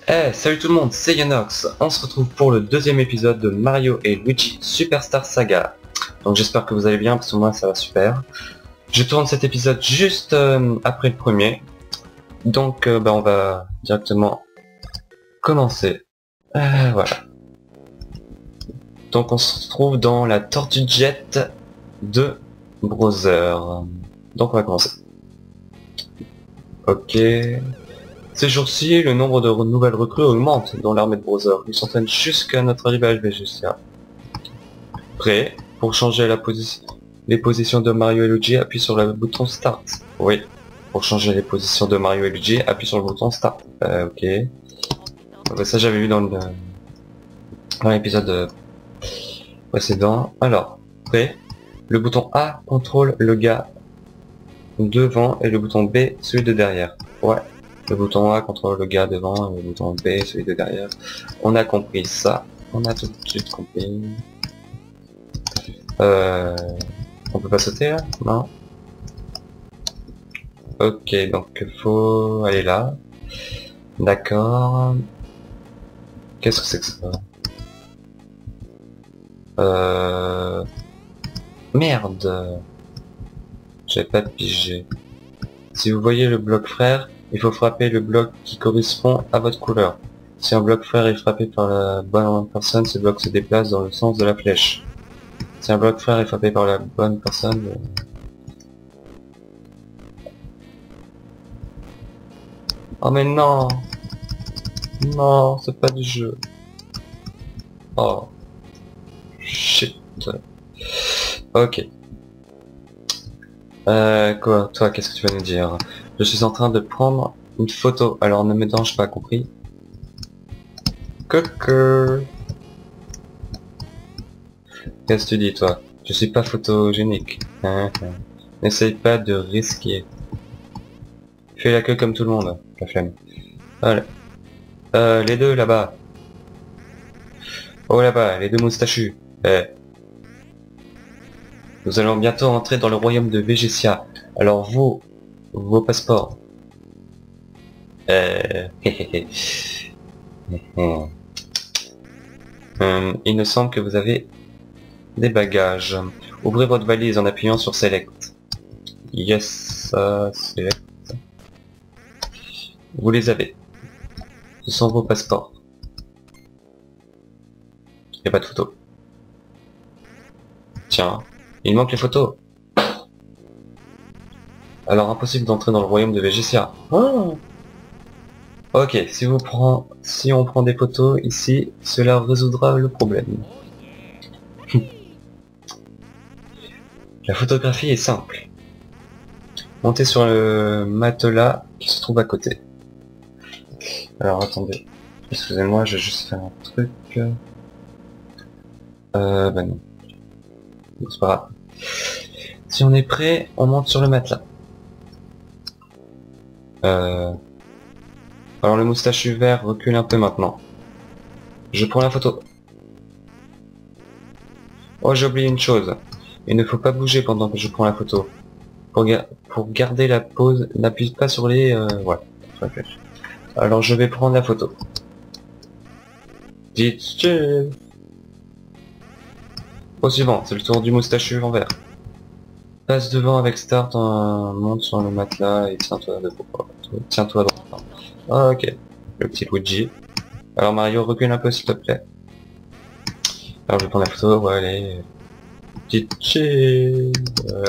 Salut tout le monde, c'est Yanox. On se retrouve pour le deuxième épisode de Mario et Luigi Superstar Saga. Donc j'espère que vous allez bien, parce que moi ça va super. Je tourne cet épisode juste après le premier. Donc on va directement commencer. Voilà. Donc on se trouve dans la Tortue Jet de Browser. Donc on va commencer. Ok. Ces jours-ci, le nombre de nouvelles recrues augmente dans l'armée de Browser. Ils s'entraînent jusqu'à notre arrivée à Helvetia. Prêt? Pour changer les positions de Mario et Luigi, appuie sur le bouton Start. Oui. Pour changer les positions de Mario et Luigi, appuie sur le bouton Start. Ok. Ça j'avais vu dans l'épisode précédent. Alors, prêt? Le bouton A contrôle le gars devant et le bouton B celui de derrière. Ouais. Le bouton A contrôle le gars devant et le bouton B celui de derrière. On a compris ça. On a tout de suite compris. On peut pas sauter là? Non. Ok, donc faut aller là. D'accord. Qu'est-ce que c'est que ça? Merde. J'avais pas pigé. Si vous voyez le bloc frère, il faut frapper le bloc qui correspond à votre couleur. Si un bloc frère est frappé par la bonne personne, ce bloc se déplace dans le sens de la flèche. Si un bloc frère est frappé par la bonne personne... Oh mais non! Non, c'est pas du jeu. Oh. Shit. Ok. Quoi? Toi, qu'est-ce que tu vas nous dire? Je suis en train de prendre une photo, alors ne me dérange pas, compris? Coucou. Qu'est-ce que tu dis, toi? Je suis pas photogénique. N'essaye pas de risquer. Fais la queue comme tout le monde, la flemme. Allez. Les deux, là-bas. Oh, là-bas, les deux moustachus. Nous allons bientôt entrer dans le royaume de Végétia. Alors vos passeports. Il me semble que vous avez des bagages. Ouvrez votre valise en appuyant sur Select. Yes, Select. Vous les avez. Ce sont vos passeports. Il n'y a pas de photo. Tiens, il manque les photos. Alors impossible d'entrer dans le royaume de Végétia. Oh. Ok, si on prend des photos ici, cela résoudra le problème. La photographie est simple. Montez sur le matelas qui se trouve à côté. Alors attendez, excusez-moi, je vais juste faire un truc. Bah non. C'est pas grave. Si on est prêt, on monte sur le matelas. Alors le moustachu vert recule un peu maintenant. Je prends la photo. Oh, j'ai oublié une chose. Il ne faut pas bouger pendant que je prends la photo. Pour garder la pose, n'appuie pas sur les... ouais. Alors je vais prendre la photo. Dites au suivant, c'est le tour du moustachu en vert. Passe devant avec Start, monte sur le matelas et tiens-toi droit. Ah, ok, le petit Luigi. Alors Mario, recule un peu s'il te plaît. Alors je vais prendre la photo, ouais, allez. Petite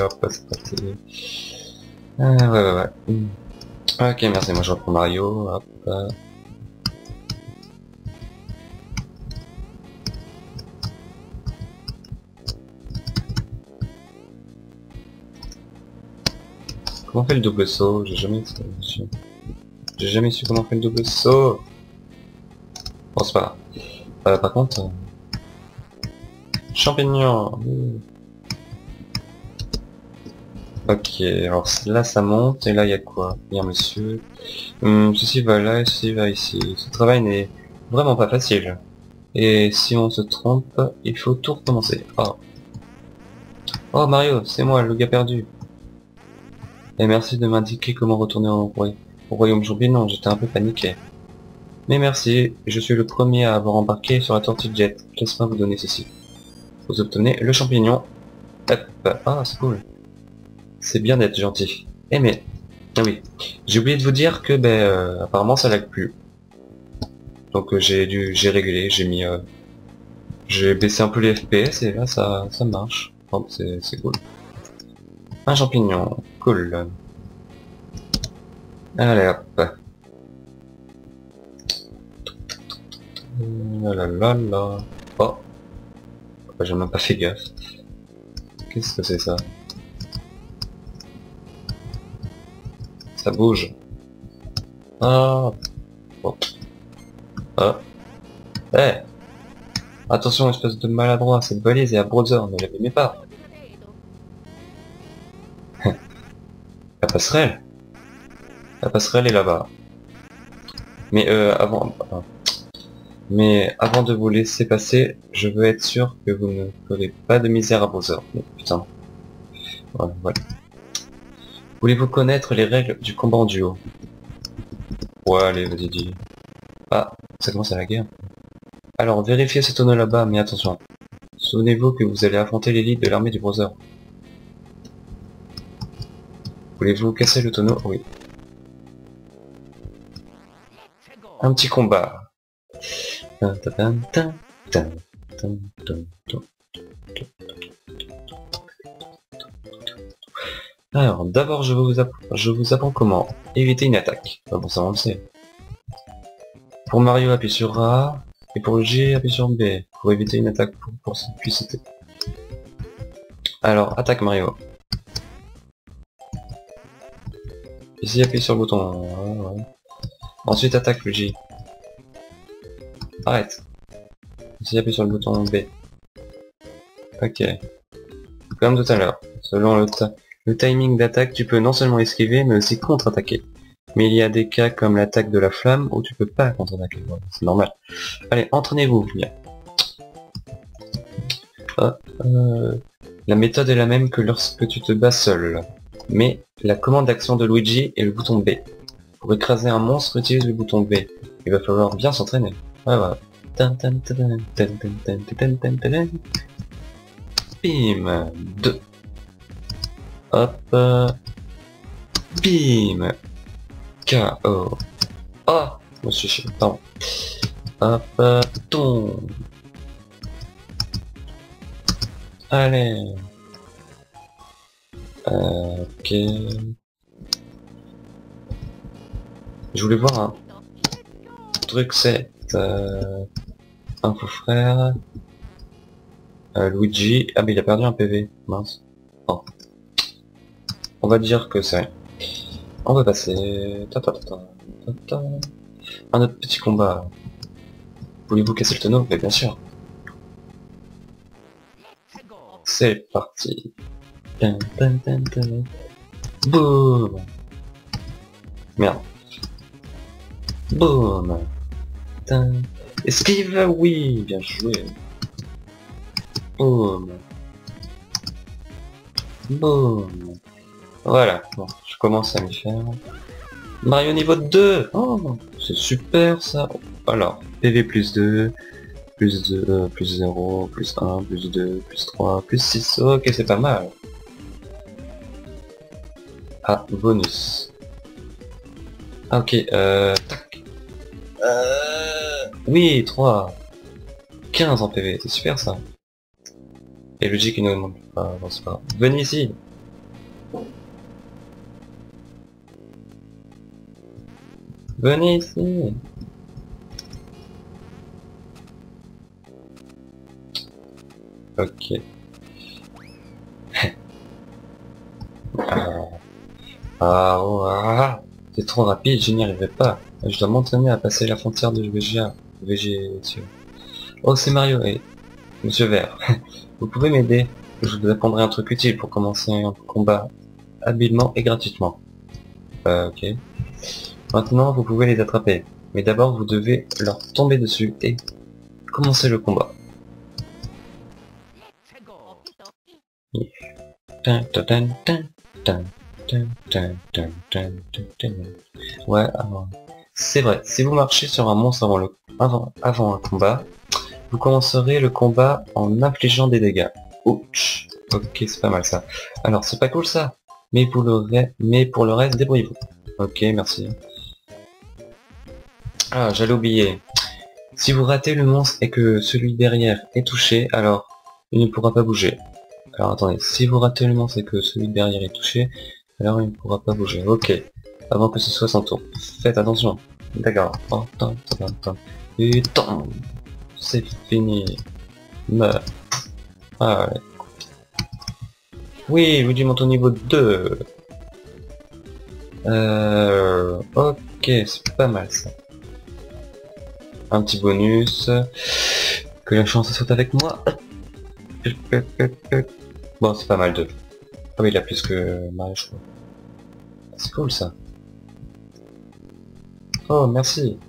hop, c'est parti. Ouais. Ok, merci, moi je reprends Mario, hop. Comment on fait le double saut? J'ai jamais su comment on fait le double saut. Bon, c'est pas grave. Par contre... Champignon. Ok, alors là ça monte, et là il y a quoi? Il y a un monsieur. Ceci va là, et ceci va ici. Ce travail n'est vraiment pas facile. Et si on se trompe, il faut tout recommencer. Oh Mario, c'est moi, le gars perdu. Et merci de m'indiquer comment retourner au royaume zombie. Non, j'étais un peu paniqué. Mais merci, je suis le premier à avoir embarqué sur la tortue jet. Laisse-moi vous donner ceci. Vous obtenez le champignon. Hop, ah c'est cool. C'est bien d'être gentil. Eh mais, ah oui, j'ai oublié de vous dire que apparemment ça lag plus. Donc j'ai réglé, j'ai baissé un peu les FPS et là ça marche. Oh, c'est cool. Un champignon, cool. Allez hop. La la la la. Oh, j'ai même pas fait gaffe. Qu'est-ce que c'est ça? Ça bouge. Ah. Oh. Ah. Eh. Attention, espèce de maladroit, cette balise est à Brother, ne l'abîmez pas. La passerelle. La passerelle est là-bas. Mais avant de vous laisser passer, je veux être sûr que vous ne ferez pas de misère à Brother. Mais, putain. Voilà, voilà. Voulez-vous connaître les règles du combat en duo? Ouais, allez, vas-y, dis. Ah, ça commence à la guerre. Alors, vérifiez ce tonneau là-bas, mais attention. Souvenez-vous que vous allez affronter l'élite de l'armée du Brother. Voulez-vous casser le tonneau? Oui. Un petit combat. Alors, d'abord, je vous apprends comment éviter une attaque. Bon, ça on le sait. Pour Mario, appuyez sur A, et pour G, appuyez sur B, pour éviter une attaque pour simplicité. Alors, attaque Mario. Ici, appuyez sur le bouton. Ouais. Ensuite, attaque Luigi. Arrête. Ici, appuie sur le bouton B. Ok. Comme tout à l'heure. Selon le timing d'attaque, tu peux non seulement esquiver, mais aussi contre-attaquer. Mais il y a des cas comme l'attaque de la flamme où tu peux pas contre-attaquer. Voilà, c'est normal. Allez, entraînez-vous. La méthode est la même que lorsque tu te bats seul. Mais la commande d'action de Luigi est le bouton B. Pour écraser un monstre, utilise le bouton B. Il va falloir bien s'entraîner. Ouais, voilà. Bim. 2. Hop. Bim. KO. Oh, je me suis chié. Pardon. Hop. Tombe. Allez. Ok. Je voulais voir un truc, c'est un faux frère. Luigi. Ah mais il a perdu un PV. Mince. Oh. On va dire que c'est. On va passer. Un autre petit combat. Voulez-vous casser le tonneau? Mais bien sûr. C'est parti. Boum. Merde. Boum. Esquive, oui, bien joué. Boum. Boum. Voilà, bon, je commence à m'y faire. Mario niveau 2. Oh, c'est super ça. Alors, PV plus 2, plus 2, plus 0, plus 1, plus 2, plus 3, plus 6. Ok, c'est pas mal. Ah, bonus. Ah, ok, tac. Oui, 3. 15 en PV, c'est super ça. Et logique qui ne demande pas, non, c'est pas grave. Venez ici. Venez ici. Ok. C'est trop rapide, je n'y arriverai pas. Je dois m'entraîner à passer la frontière de VGA. Oh, c'est Mario et Monsieur Vert. Vous pouvez m'aider? Je vous apprendrai un truc utile pour commencer un combat habilement et gratuitement. Ok. Maintenant, vous pouvez les attraper. Mais d'abord, vous devez leur tomber dessus et commencer le combat. Ouais, alors, C'est vrai, si vous marchez sur un monstre avant un combat, vous commencerez le combat en infligeant des dégâts. Ouch. Ok, c'est pas mal ça. Alors, c'est pas cool ça. Mais pour le reste, débrouillez-vous. Ok, merci. Ah, j'allais oublier. Si vous ratez le monstre et que celui derrière est touché, alors il ne pourra pas bouger. Alors attendez, si vous ratez le monstre et que celui derrière est touché, alors il ne pourra pas bouger. Ok. Avant que ce soit son tour. Faites attention. D'accord. Oh, putain. C'est fini. Meurs. Ah ouais. Oui, Luigi monte au niveau 2. Ok, c'est pas mal ça. Un petit bonus. Que la chance soit avec moi. Bon, c'est pas mal 2. Ah oui, il a plus que Mario, je crois. C'est cool ça. Oh, merci.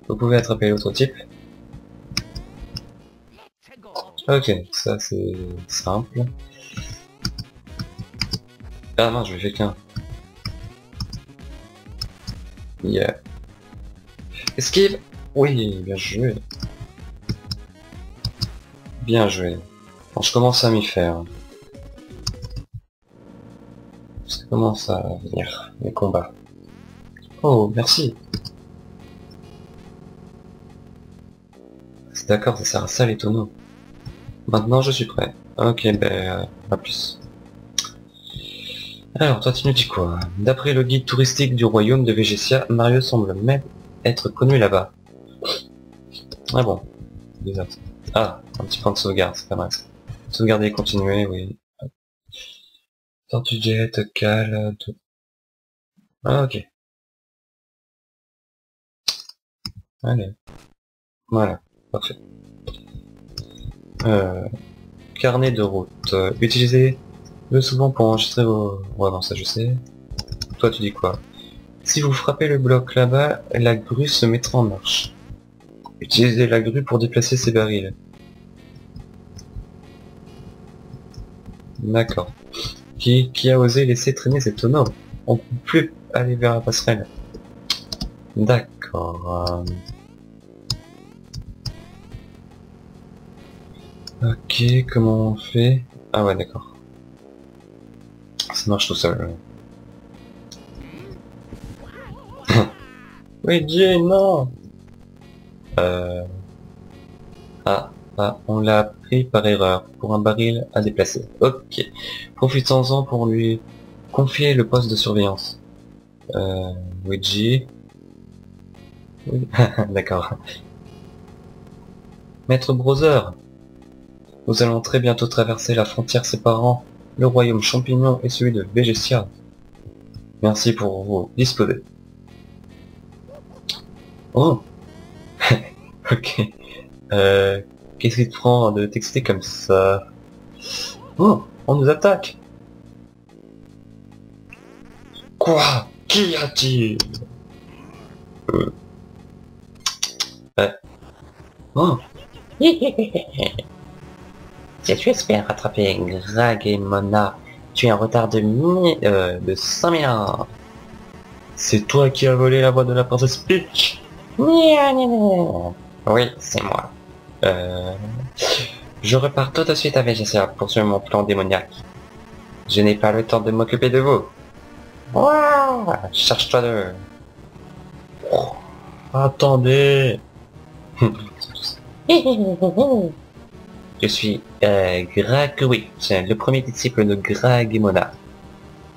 Vous pouvez attraper l'autre type. Ok, ça c'est simple. Ah non, je vais faire qu'un. Yeah. Esquive. Oui, bien joué. Bien joué. Bon, je commence à m'y faire. Ça commence à venir, les combats. Oh, merci. C'est d'accord, ça sert à ça les tonneaux. Maintenant je suis prêt. Ok, ben, à plus. Alors, toi tu nous dis quoi? D'après le guide touristique du royaume de Végétia, Mario semble même être connu là-bas. Ah bon, bizarre. Ah, un petit point de sauvegarde, c'est pas mal ça. Sauvegarder et continuer, oui. Tortue jet, cale, tout. Ah ok. Allez. Voilà, parfait. Carnet de route. Utilisez-le souvent pour enregistrer vos... Ouais, non, ça je sais. Toi tu dis quoi? Si vous frappez le bloc là-bas, la grue se mettra en marche. Utilisez la grue pour déplacer ces barils. D'accord. Qui a osé laisser traîner ces tonneaux? On ne peut plus aller vers la passerelle. D'accord. Ok, comment on fait? Ah ouais, d'accord. Ça marche tout seul. Oui, Jay, non. Ah, on l'a pris par erreur pour un baril à déplacer. Ok. Profitons-en pour lui confier le poste de surveillance. Luigi. Oui. D'accord. Maître Browser, nous allons très bientôt traverser la frontière séparant le royaume champignon et celui de Végétia. Merci pour vous disposer. Oh. Ok. Qu'est-ce qui te prend de t'exciter comme ça? Oh, on nous attaque. Quoi? Qui a-t-il? Oh. Si tu espères rattraper Grag et Mona, tu es en retard de 100 000 ans. C'est toi qui as volé la voix de la princesse Peach? Oui, c'est moi. Je repars tout de suite à Végétia pour suivre mon plan démoniaque. Je n'ai pas le temps de m'occuper de vous. Waouh, cherche-toi de... Oh, attendez. Je suis Gragwitch, le premier disciple de Grag et Mona.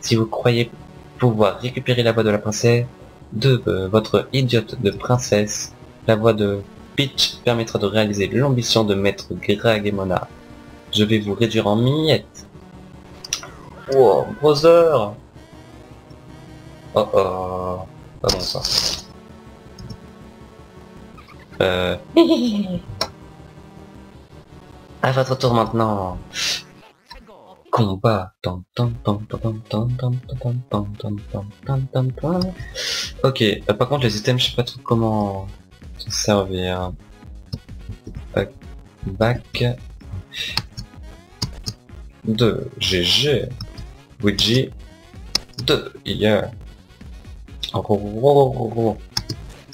Si vous croyez pouvoir récupérer la voix de la princesse, de votre idiote de princesse, la voix de Peach permettra de réaliser l'ambition de maître Grag et Mona. Je vais vous réduire en miettes. Wow, brother. Oh oh, pas bon ça. À votre tour maintenant. Combat. Ok, par contre les items je sais pas trop comment s'en servir. Back 2 GG. Luigi. 2. Yeah. Oh, oh, oh, oh, oh.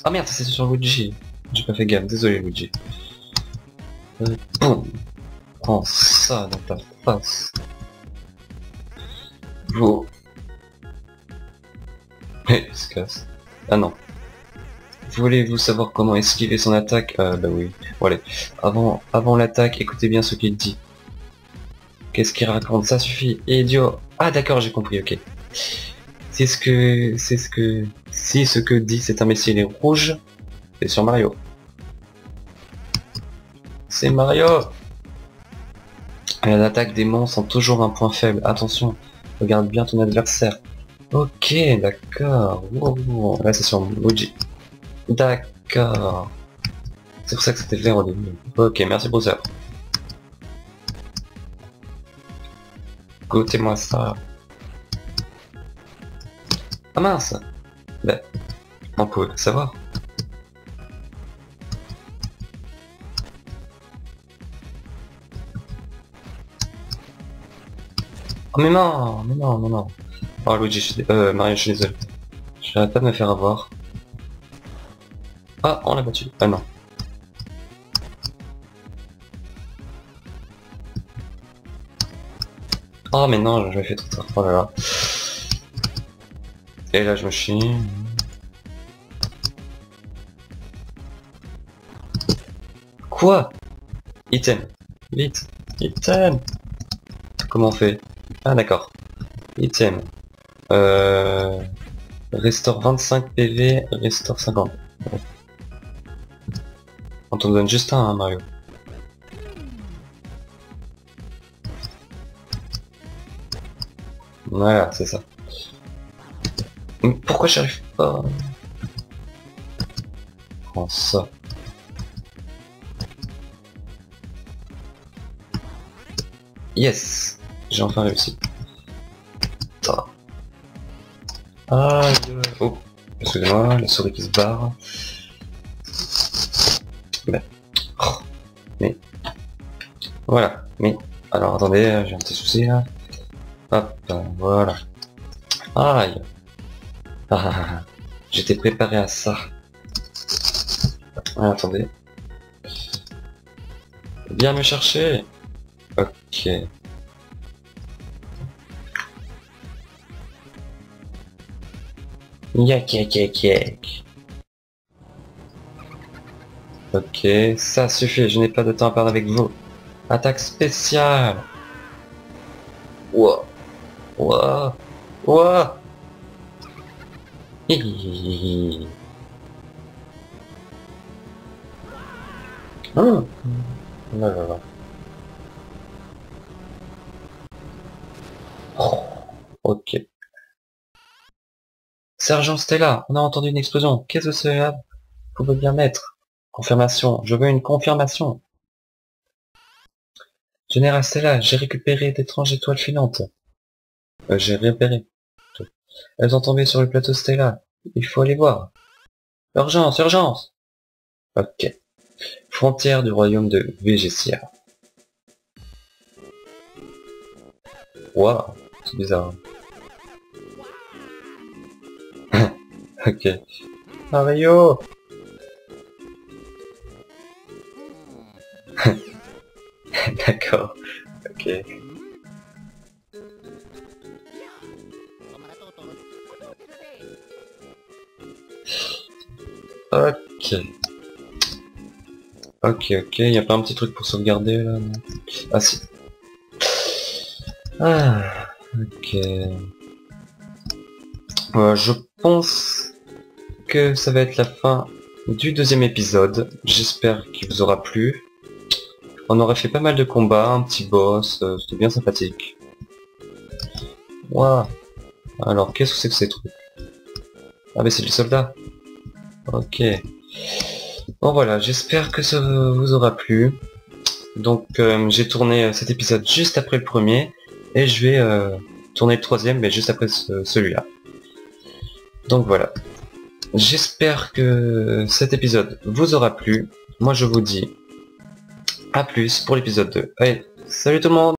Ah merde, c'était sur Luigi. J'ai pas fait gaffe, désolé Luigi. Boum. Prends ça dans ta face. Vous. Il se casse. Ah non. Voulez-vous savoir comment esquiver son attaque? Bah oui. Voilà. Avant l'attaque, écoutez bien ce qu'il dit. Qu'est-ce qu'il raconte? Ça suffit. Idiot. Ah d'accord, j'ai compris, ok. Si ce que dit cet imbécile est rouge, c'est sur Mario. C'est Mario. Et l'attaque des monstres sont toujours un point faible. Attention, regarde bien ton adversaire. Ok, d'accord. Wow. Là c'est sur Luigi. D'accord. C'est pour ça que c'était vert au début. Ok, merci Bowser. Goûtez-moi ça. Ah mince. Ben, on pouvait le savoir. Oh mais non, mais non, non, non. Oh Luigi, Mario, je suis désolé. J'arrête pas de me faire avoir. Ah, on l'a battu. Ah non. Oh mais non, je l'ai fait trop tard. Oh là là. Et là je me chie. Quoi? Item. Vite. Item. Comment on fait? Ah d'accord. Item. Restore 25 PV, restore 50. On t'en donne juste un, hein, Mario. Voilà, c'est ça. Mais pourquoi j'arrive pas? Prends ça. Yes, j'ai enfin réussi. Ça. Aïe. Oh, excusez-moi, la souris qui se barre. Mais, oh, mais, voilà. Mais, alors attendez, j'ai un petit souci là. Hop, voilà. Aïe. Ah, j'étais préparé à ça. Ah, attendez. Viens me chercher. Ok. Yak yak yak yak. Ok, ça suffit, je n'ai pas de temps à perdre avec vous. Attaque spéciale. Ouah. Ouah. Ouah. Hihihihi. Oh. Là, là, là. Oh. Ok. Sergent Stella, on a entendu une explosion. Qu'est-ce que cela pouvait bien être? Confirmation, je veux une confirmation. Général Stella, j'ai récupéré d'étranges étoiles filantes. J'ai repéré. Elles sont tombées sur le plateau Stella. Il faut aller voir. Urgence, urgence. Ok. Frontière du royaume de Végétia. Waouh, c'est bizarre. Ok. Mario. D'accord. Ok. Ok. Ok, y a pas un petit truc pour sauvegarder là, non? Ah si. Ah, ok. Je pense que ça va être la fin du deuxième épisode. J'espère qu'il vous aura plu. On aurait fait pas mal de combats, un petit boss, c'était bien sympathique. Waouh. Alors, qu'est-ce que c'est que ces trucs? Ah mais c'est des soldats. Ok. Bon voilà, j'espère que ça vous aura plu. Donc j'ai tourné cet épisode juste après le premier. Et je vais tourner le troisième, mais juste après celui-là. Donc voilà. J'espère que cet épisode vous aura plu. Moi je vous dis à plus pour l'épisode 2. Allez, salut tout le monde!